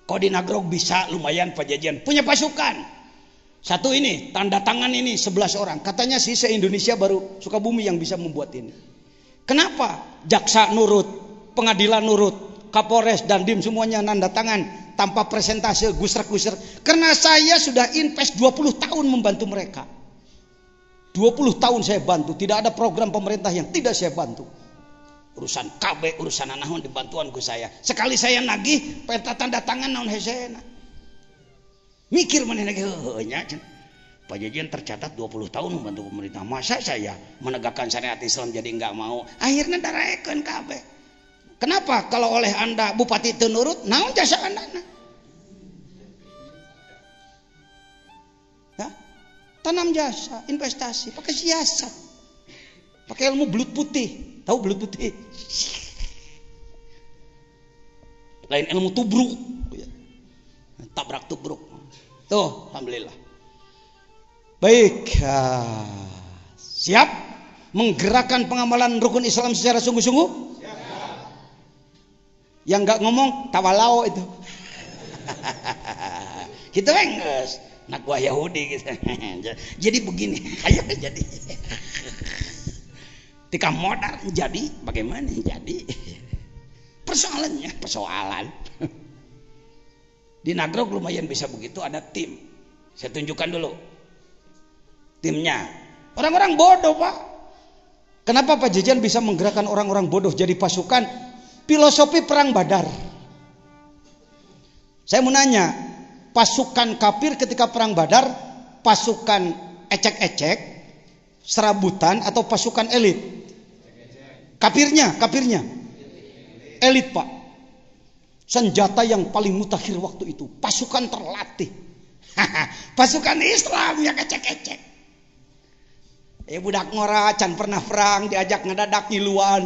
Kau di Nagrog bisa lumayan Pajajian punya pasukan. Satu ini tanda tangan ini 11 orang. Katanya sih se-Indonesia baru Sukabumi yang bisa membuat ini. Kenapa? Jaksa nurut, pengadilan nurut, Kapolres dan Dim semuanya nanda tangan tanpa presentase gusrak-gusrak. Karena saya sudah invest 20 tahun membantu mereka. 20 tahun saya bantu, tidak ada program pemerintah yang tidak saya bantu. Urusan KB, urusan naon dibantuan ku saya. Sekali saya nagih, peta tanda tangan naon hesena. Mikir maneh lagi nya. Pajajian tercatat 20 tahun membantu pemerintah. Masa saya menegakkan syariat Islam jadi enggak mau? Akhirnya daraekeun KB. Kenapa kalau oleh Anda bupati teu nurut, naon jasa Anda? Tanam jasa, investasi, pakai siasat, pakai ilmu belut putih, tahu belut putih? Lain ilmu tubruk, tabrak tubruk. Tuh, alhamdulillah. Baik, siap menggerakkan pengamalan rukun Islam secara sungguh-sungguh? Yang nggak ngomong tawalau itu. Kita enggak. Nak gua Yahudi gitu. Jadi begini, ayo jadi. Tika modal jadi bagaimana jadi? Persoalannya persoalan. Di Nagrog lumayan bisa begitu, ada tim. Saya tunjukkan dulu timnya. Orang-orang bodoh, Pak. Kenapa Pak Jejen bisa menggerakkan orang-orang bodoh jadi pasukan? Filosofi perang Badar. Saya mau nanya, pasukan kafir ketika perang Badar, pasukan ecek-ecek, serabutan atau pasukan elit? Kafirnya elit, Pak. Senjata yang paling mutakhir waktu itu, pasukan terlatih. Pasukan Islam yang ecek-ecek. Budak ngora can pernah perang diajak ngedadak ngiluan.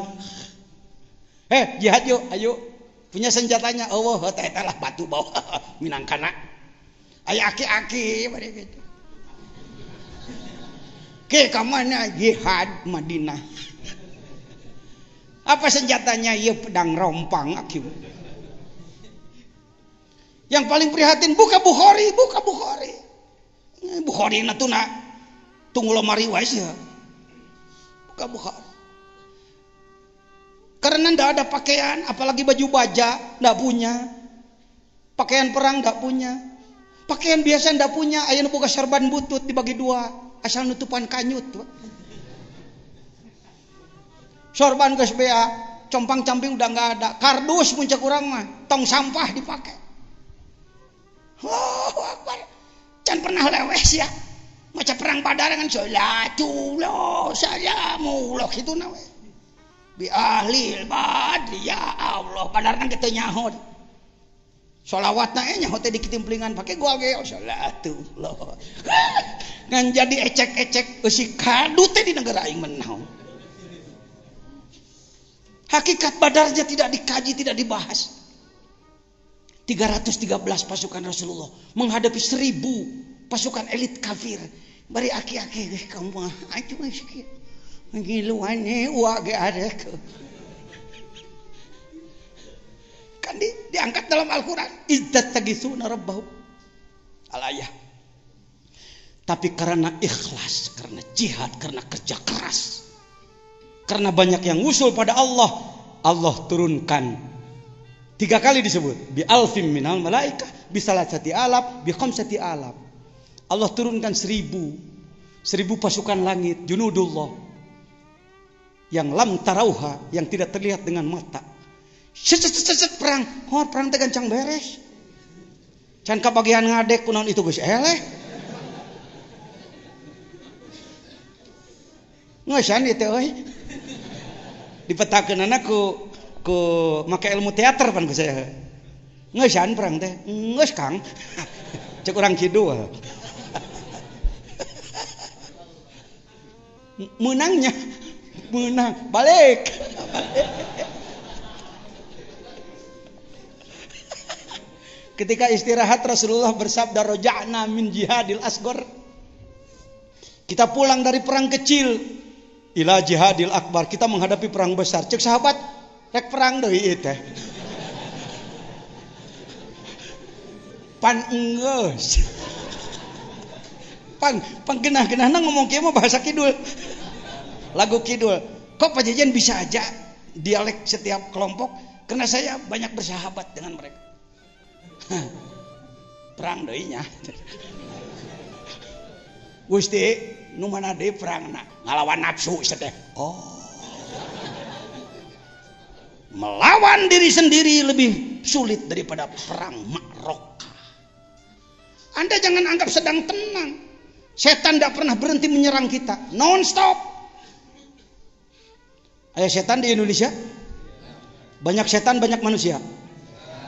Jihad yuk, ayo. Punya senjatanya. Allah, eta lah batu bawa minangkana. Aya aki-aki bari gitu. Ke kamana jihad Madinah. Apa senjatanya? Ya pedang rompang aki. Yang paling prihatin buka Bukhari. Bukhari natuna tunggu lemari wais ya. Buka Bukhari. Karena ndak ada pakaian, apalagi baju baja ndak punya. Pakaian perang ndak punya. Pakaian biasa ndak punya, ayeuna boga sorban butut dibagi dua, asal nutupan kanyut. Sorban geus bea, compang-camping udah nggak ada. Kardus muncak urang mah, tong sampah dipakai. Allahu Akbar. Can pernah lewes ya. Maca perang Badar kan salatullah salamullah kitu na we. Bi ahlil badri ya Allah. Badar kan kitu nyaho. Sholawatna nyaho teh dikitimplingan pake goal ge salatullah. Ngan jadi ecek-ecek eusi kadu teh di negara aing menaon. Hakikat Badarnya tidak dikaji, tidak dibahas. 313 pasukan Rasulullah menghadapi 1000 pasukan elit kafir. Bari aki-aki kamu mah aing mah sakit. Ngiluan wa ge arek. Kan diangkat dalam Al-Qur'an, izzat tagisuna rabbahum. Al-ayah. Tapi karena ikhlas, karena jihad, karena kerja keras, karena banyak yang usul pada Allah, Allah turunkan 3 kali disebut bi alfim minal malaikah, bi salasati alaf, bi khamsati alaf. Allah turunkan 1000 pasukan langit, junudullah, yang lam tarauha, yang tidak terlihat dengan mata. Set perang, perang teh gancang beres. Can kabagian ngadek kunaon itu geus eleh. Ngeusan ieu teh euy. Dipetakeunana ku make ilmu teater pan ku saya. Ngeusan perang teh. Geus Kang. Cek urang kidul. Menang balik. Ketika istirahat Rasulullah bersabda roja'na min jihadil asghar. Kita pulang dari perang kecil ila jihadil akbar, kita menghadapi perang besar. Cek sahabat, rek perang deui ieu teh. Pan enggeus. Pan genah-genahna ngomong kieu mah bahasa kidul. Lagu kidul. Kok Pak Jajan bisa aja dialek setiap kelompok? Karena saya banyak bersahabat dengan mereka. Perang deui nya. Gusti, nu mana deui perangna? Ngalawan nafsu teh. Oh. Melawan diri sendiri lebih sulit daripada perang Ma'rakah. Anda jangan anggap sedang tenang. Setan tidak pernah berhenti menyerang kita, non stop. Ada setan di Indonesia? Banyak setan, banyak manusia.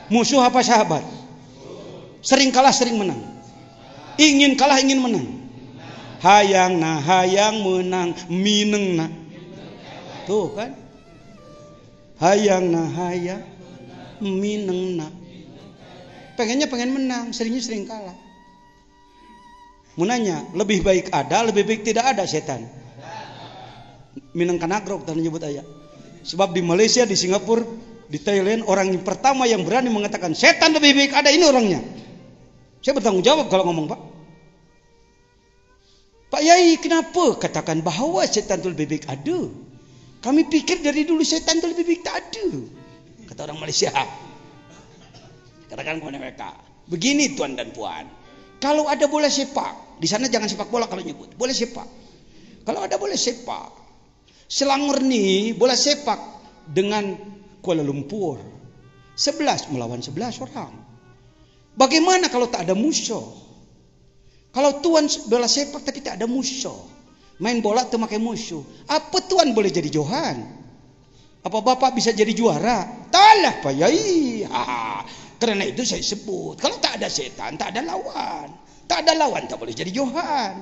Musuh apa sahabat? Sering kalah, sering menang. Ingin kalah, ingin menang. Hayang na hayang menang, mineng na. Tuh kan? Hayang na hayang mineng na. Pengennya pengen menang, seringnya sering kalah. Munanya, lebih baik ada, lebih baik tidak ada setan. Minang kanagrok tadi nyebut ayat. Sebab di Malaysia, di Singapura, di Thailand, orang yang pertama yang berani mengatakan setan lebih baik ada, ini orangnya. Saya bertanggung jawab kalau ngomong, Pak. Pak Yai, kenapa katakan bahwa setan itu lebih baik ada? Kami pikir dari dulu setan itu lebih baik tak ada. Kata orang Malaysia. Katakan kepada mereka, begini tuan dan puan. Kalau ada bola sepak, di sana jangan sepak bola kalau nyebut, bola sepak. Kalau ada bola sepak, Selangor nih bola sepak dengan Kuala Lumpur, 11 melawan 11 orang. Bagaimana kalau tak ada musuh? Kalau tuan bola sepak tapi tak ada musuh, main bola tuh pakai musuh, apa tuan boleh jadi johan? Apa bapak bisa jadi juara? Talah Pak Yai. Karena itu saya sebut, kalau tak ada setan, tak ada lawan. Tak ada lawan, tak boleh jadi johan.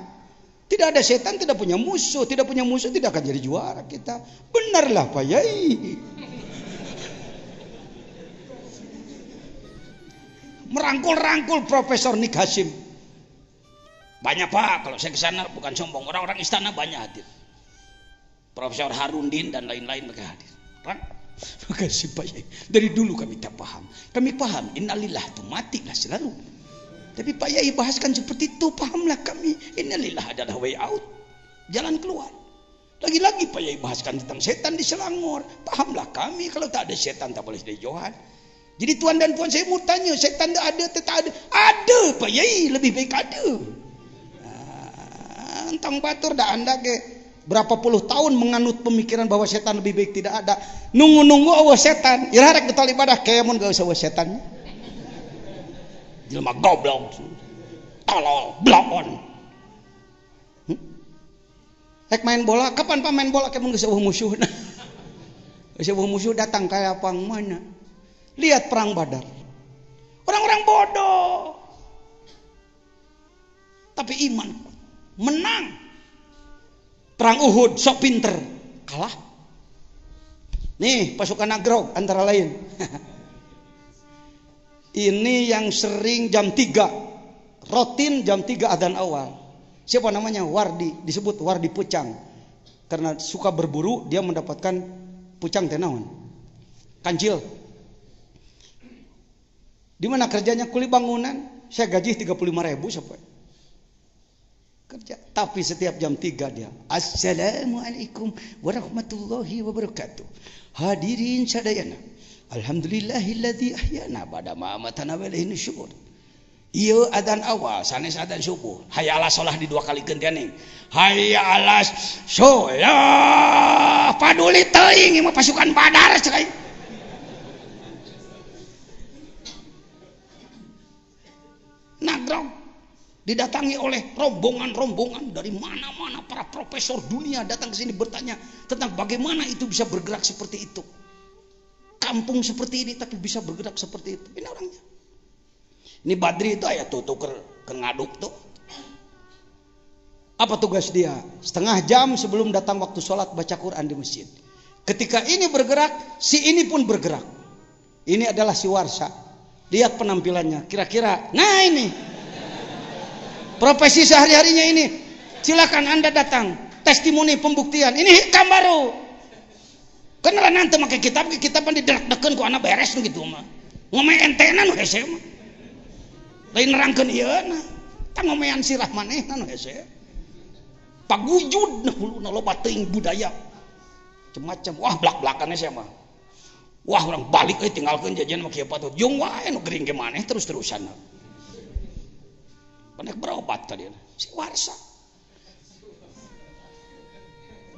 Tidak ada setan, tidak punya musuh. Tidak punya musuh, tidak akan jadi juara kita. Benarlah Pak Yai. Merangkul-rangkul Profesor Nick Hasim. Banyak Pak, kalau saya ke sana bukan sombong. Orang-orang istana banyak hadir. Profesor Harundin dan lain-lain mereka hadir. Terima kasih Pak Yai. Dari dulu kami tak paham. Kami paham, innalillah itu matilah selalu. Tapi Pak Yai bahaskan seperti itu, pahamlah kami. Innalillah adalah way out, jalan keluar. Lagi-lagi Pak Yai bahaskan tentang setan di Selangor, pahamlah kami. Kalau tak ada setan tak boleh jadi johan. Jadi tuan dan puan saya mau tanya, setan tak ada, tak ada? Ada Pak Yai, lebih baik ada. Entang batur dah anda ke berapa puluh tahun menganut pemikiran bahwa setan lebih baik tidak ada. Nunggu-nunggu awas setan. Irarek betul ibadah kayak mun gak usah awas setan. Jelema goblok. Tolol, blon. Rek main bola, kapan Pak main bola kayak mun geus eueuh musuh. Geus eueuh musuh datang kayak apa mana? Lihat perang Badar. Orang-orang bodoh. Tapi iman menang. Perang Uhud sok pinter, kalah. Nih pasukan Nagrog antara lain. Ini yang sering jam 3 rutin jam 3 adzan awal. Siapa namanya? Wardi, disebut Wardi Pucang. Karena suka berburu dia mendapatkan pucang tenawan. Kancil. Di mana kerjanya? Kuli bangunan. Saya gaji 35.000 sampai kerja. Tapi setiap jam 3 dia Assalamualaikum warahmatullahi wabarakatuh. Hadirin sadayana, alhamdulillahilladzi ahyana ba'da ma amatana wa ilaihi nusyur. Ieu adzan awal sanes adzan subuh. Hayya ala sholah di 2 kali gendening. Hayya ala sholah. Paduli teuing mah pasukan Badar cerai. Nagrog didatangi oleh rombongan-rombongan dari mana-mana, para profesor dunia datang ke sini bertanya tentang bagaimana itu bisa bergerak seperti itu. Kampung seperti ini tapi bisa bergerak seperti itu. Ini orangnya. Ini Badri itu ayat tuh ke ngaduk tuh. Apa tugas dia? Setengah jam sebelum datang waktu sholat baca Quran di masjid. Ketika ini bergerak, si ini pun bergerak. Ini adalah si Warsa. Lihat penampilannya. Kira-kira, nah ini profesi sehari-harinya ini. Silakan Anda datang. Testimoni pembuktian. Ini hikam baru. Kenalan nanti pakai kitaban didelak-deken ku anak beres gitu mah. Ngomong entenan nu hese mah. Lain nerangkeun ieu na. Tah ngomean sirah manehna nu hese. Pagujud nah huluna loba teuing budaya. Macam wah blak-blakan saya mah. Wah orang balik tinggalkeun jajan mah kieu patut. Jeung wae nu gering ke maneh terus-terusan. Panek berobat tadi si Warsa.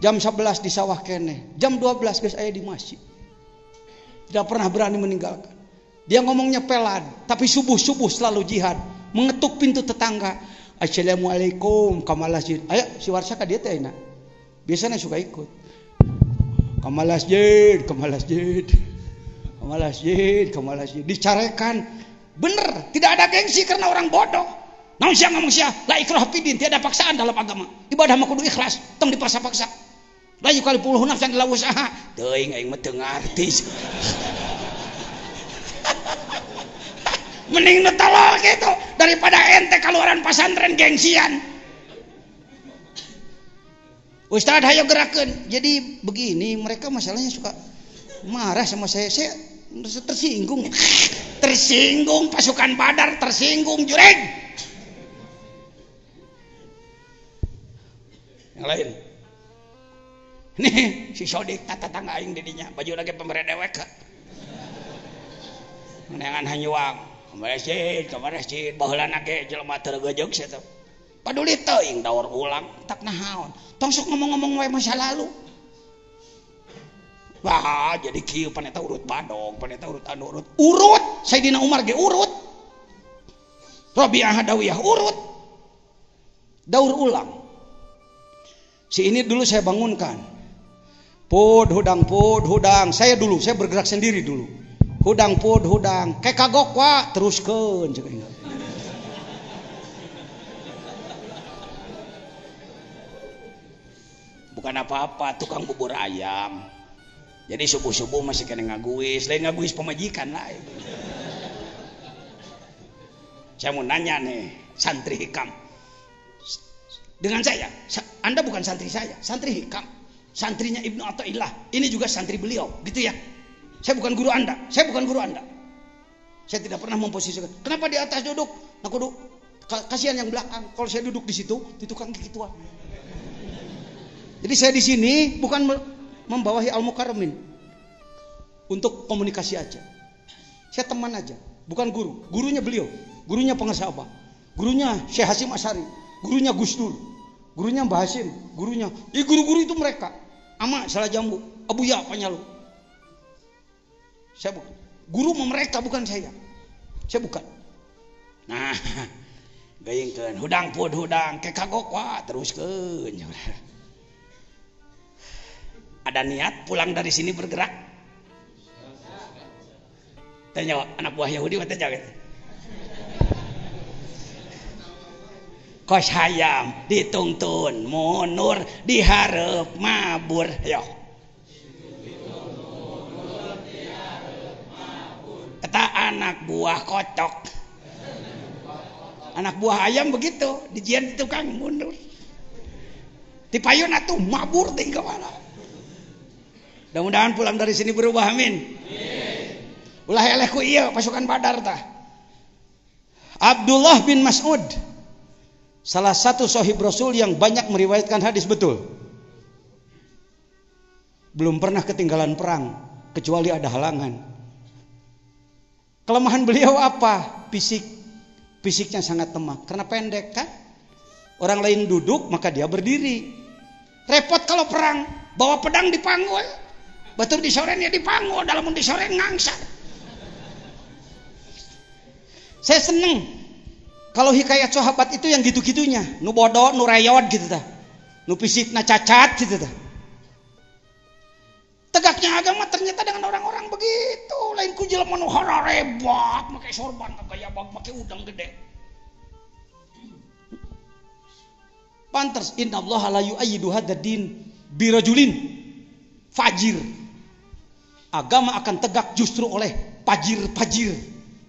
Jam 11 di sawah kene, jam 12 guys aya di masjid. Tidak pernah berani meninggalkan. Dia ngomongnya pelan, tapi subuh-subuh selalu jihad, mengetuk pintu tetangga. Assalamualaikum, kamalasjid. Ayo si Warsa ka dieu teh enak. Biasanya suka ikut. Kamalasjid, kamalasjid. Kamalasjid, kamalasjid. Dicarekan. Bener, tidak ada gengsi karena orang bodoh. Namun siang ngomong siang, la ikrah fidin, tiada paksaan dalam agama. Ibadah mah kudu ikhlas, tong dipaksa-paksa. La yukallifu nafsan illa wus'aha. Teuing aing mah teu ngarti. Mending nu tolol gitu daripada ente kaluaran pesantren gengsian. Ustaz hayo gerakeun. Jadi begini, mereka masalahnya suka marah sama saya. Saya tersinggung. Tersinggung pasukan Badar, tersinggung jureng. Yang lain nih si Sodik tetangga aing didinya baju lagi pemberi dewek neangan hanyuang ke masjid baheulana ge jelema teu gejog sia teh paduli teuing daur ulang tak nahaon tong sok ngomong-ngomong wae masa lalu. Wah jadi kieu paneta urut badog paneta urut anu urut Sayyidina Umar ge urut Rabi'ah Adawiyah urut. Daur ulang. Si ini dulu saya bangunkan. Pud hudang. Saya bergerak sendiri dulu. Hudang. Kayak kagok wa teruskeun. Bukan apa-apa, tukang bubur ayam. Jadi subuh-subuh masih kena ngaguis, lain ngaguis pemajikan lain. Saya mau nanya nih, santri Hikam. Dengan saya, Anda bukan santri saya, santri Hikam. Santrinya Ibnu Athaillah, ini juga santri beliau, gitu ya. Saya bukan guru Anda. Saya tidak pernah memposisikan. Kenapa di atas duduk? Aku duduk. Kasihan yang belakang. Kalau saya duduk di situ, di tukang gituan. Jadi saya di sini bukan membawahi Al-Mukarramin untuk komunikasi aja. Saya teman aja, bukan guru. Gurunya beliau, gurunya pengesaba, gurunya Syekh Hasyim Asy'ari, gurunya Gus Dur, gurunya Mbah Hasyim, gurunya. Guru-guru itu mereka. Ama Salah Jambu, Abu Ya Panyalu. Saya bukan. Guru mereka bukan saya. Saya bukan. Nah, gayengkeun hudang kayak kagok wah teruskeun. Ada niat pulang dari sini bergerak? Tanya anak buah Yahudi mata jaga. Kos hayam ditungtun munur dihareup mabur. Ayo. Kata anak buah kocok. Anak buah ayam begitu, dijian di tukang mundur. Dipayun atuh mabur teh kemana? Mudah-mudahan pulang dari sini berubah, amin. Ulah eleh ku ieu pasukan Badar tah. Abdullah bin Mas'ud, salah satu sahib Rasul yang banyak meriwayatkan hadis betul. Belum pernah ketinggalan perang kecuali ada halangan. Kelemahan beliau apa? Fisiknya sangat lemah karena pendek kan. Orang lain duduk maka dia berdiri. Repot kalau perang, bawa pedang dipanggul. Batur disoren ya dipanggul, dalam disoren ngangsa. Saya seneng kalau hikayat sahabat itu yang gitu-gitunya, nu bodoh, nu rayot gitu tah. Nu fisikna cacat gitu tah. Tegaknya agama ternyata dengan orang-orang begitu, lain ku jelema nu hararebak, make sorban gaya bag, make udang gede. Pantes innallaha la yu'ayyidu hadzal din birajulin fajir. Agama akan tegak justru oleh pajir-pajir.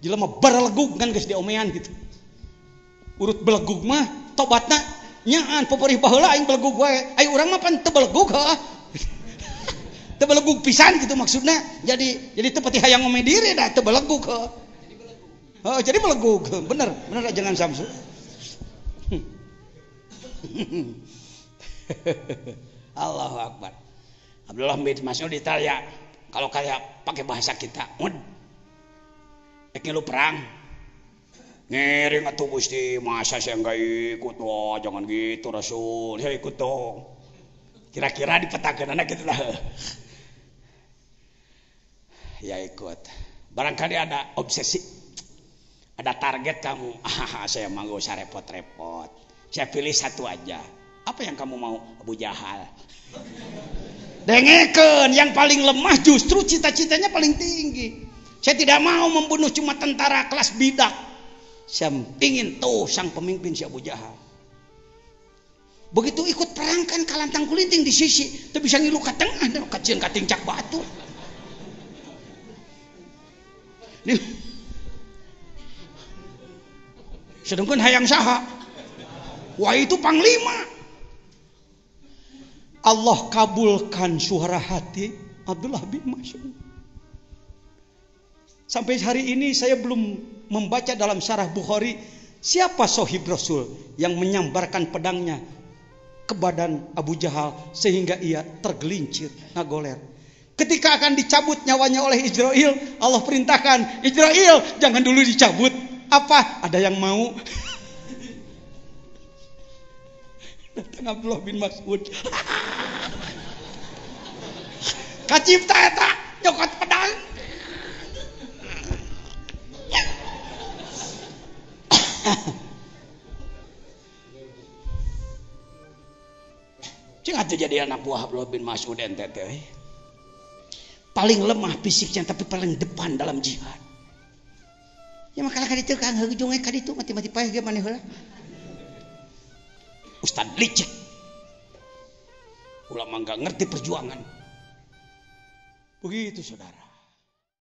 Jelema barelegug kan geus diomean gitu. Urut belegug mah tobatna nyaan poporih baheula aing belegug wae. Ai urang mah pan teu belegug heuh. Teu belegug pisan gitu maksudna. Jadi teu pati hayang ngome diri dah teu belegug heuh. Heeh, jadi belegug. Bener jangan samsu. Allahu Akbar. Abdullah bin Mas'ud ditanya, kalau kayak pakai bahasa kita, lu perang, ngiring atuh Gusti, masa saya nggak ikut, wah jangan gitu Rasul, saya ikut dong. Kira-kira dipetakan anak gitu lah. Ya ikut. Barangkali ada obsesi, ada target kamu. Saya mau gak usah repot-repot. Saya pilih satu aja. Apa yang kamu mau? Abu Jahal. Dengekeun, yang paling lemah justru cita-citanya paling tinggi. Saya tidak mau membunuh cuma tentara kelas bidak. Saya ingin tuh sang pemimpin si Abu Jahal. Begitu ikut perang kan kalantang kulinting di sisi, tuh bisa ngilu ka tengah, kacieun kating cak batu. Sedangkan hayang saha? Wah itu panglima. Allah kabulkan suara hati Abdullah bin Mas'ud. Sampai hari ini saya belum membaca dalam syarah Bukhari siapa sahib Rasul yang menyambarkan pedangnya ke badan Abu Jahal sehingga ia tergelincir ngagoler. Ketika akan dicabut nyawanya oleh Israel, Allah perintahkan, Israel jangan dulu dicabut. Apa? Ada yang mau? Datang Abdullah bin Mas'ud. Kacipta eta nyokot pedang. Cing atuh jadi anak buah Abdullah bin Mas'ud ente teh. Paling lemah fisiknya tapi paling depan dalam jihad. Ya makalah ka ditu Kang heujung ka ditu mati-mati paeh ge maneh heula. Ustad licik. Ulama enggak ngerti perjuangan. Begitu saudara.